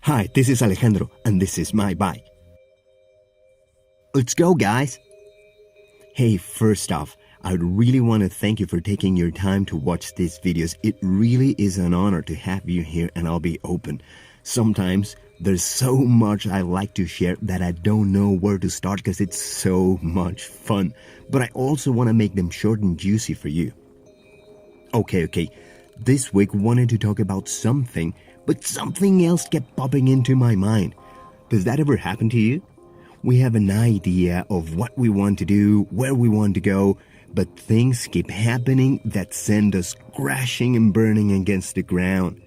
Hi, this is Alejandro, and this is my bike. Let's go, guys! Hey, first off, I would really want to thank you for taking your time to watch these videos. It really is an honor to have you here, and I'll be open. Sometimes there's so much I like to share that I don't know where to start because it's so much fun. But I also want to make them short and juicy for you. Okay. This week wanted to talk about something, but something else kept popping into my mind. Does that ever happen to you? We have an idea of what we want to do, where we want to go, but things keep happening that send us crashing and burning against the ground.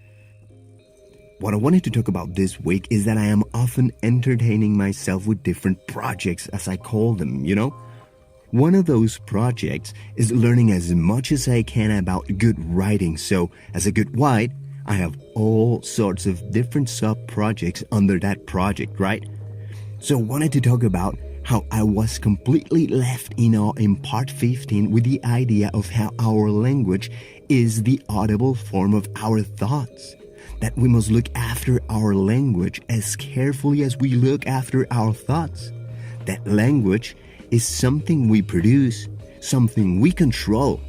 What I wanted to talk about this week is that I am often entertaining myself with different projects, as I call them, One of those projects is learning as much as I can about good writing. So, as a good white, I have all sorts of different sub-projects under that project, right? So, I wanted to talk about how I was completely left in awe in part 15 with the idea of how our language is the audible form of our thoughts. That we must look after our language as carefully as we look after our thoughts. That language is something we produce, something we control,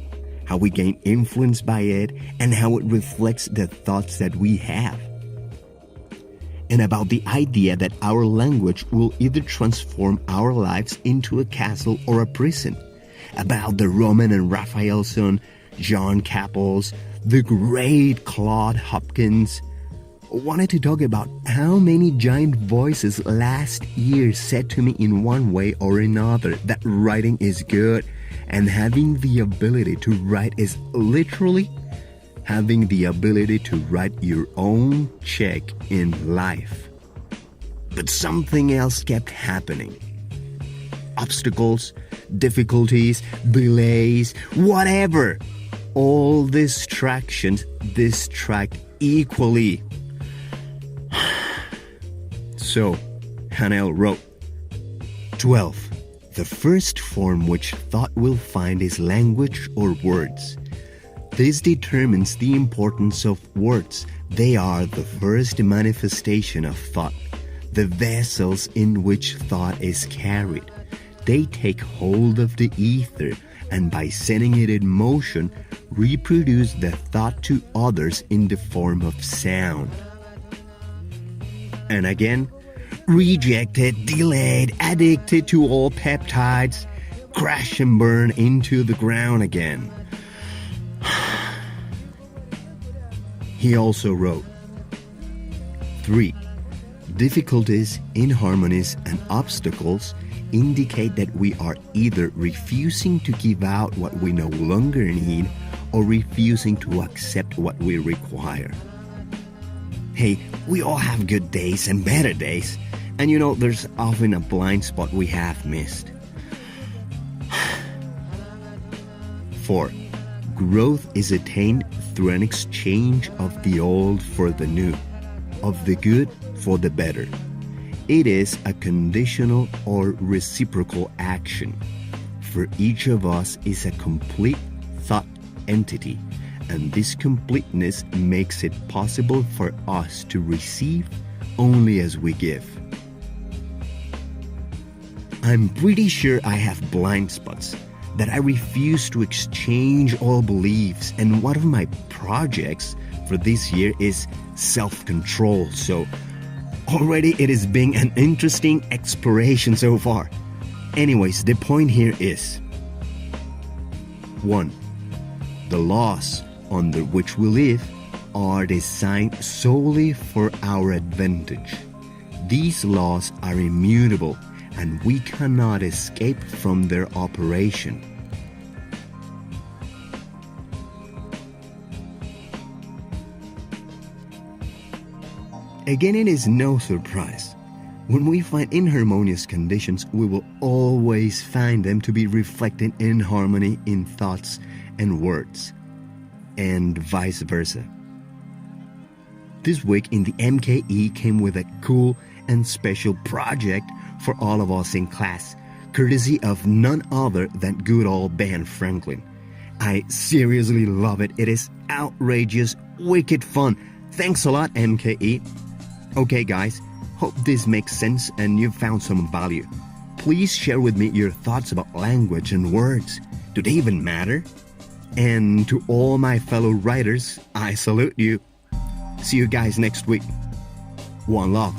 how we gain influence by it, and how it reflects the thoughts that we have. And about the idea that our language will either transform our lives into a castle or a prison. About the Roman and Raphael son, John Capels, the great Claude Hopkins. Wanted to talk about how many giant voices last year said to me in one way or another that writing is good, and having the ability to write is literally having the ability to write your own check in life. But something else kept happening. Obstacles, difficulties, delays, whatever. All distractions distract equally. So, Hanel wrote, 12. The first form which thought will find is language or words. This determines the importance of words. They are the first manifestation of thought, the vessels in which thought is carried. They take hold of the ether, and by setting it in motion, reproduce the thought to others in the form of sound. And again, rejected, delayed, addicted to all peptides, crash and burn into the ground again. He also wrote, 3. Difficulties, inharmonies, and obstacles indicate that we are either refusing to give out what we no longer need or refusing to accept what we require. Hey, we all have good days and better days, and there's often a blind spot we have missed. 4. Growth is attained through an exchange of the old for the new, of the good for the better. It is a conditional or reciprocal action. For each of us is a complete thought entity, and this completeness makes it possible for us to receive only as we give. I'm pretty sure I have blind spots, that I refuse to exchange all beliefs, and one of my projects for this year is self-control, so already it is being an interesting exploration so far. Anyways, the point here is 1. The laws under which we live are designed solely for our advantage. These laws are immutable, and we cannot escape from their operation. Again, it is no surprise. When we find inharmonious conditions, we will always find them to be reflected in harmony in thoughts and words, and vice versa. This week in the MKE came with a cool and special project for all of us in class, courtesy of none other than good old Ben Franklin. I seriously love it. It is outrageous, wicked fun. Thanks a lot, MKE. Okay, guys, hope this makes sense and you've found some value. Please share with me your thoughts about language and words. Do they even matter? And to all my fellow writers, I salute you. See you guys next week. One love.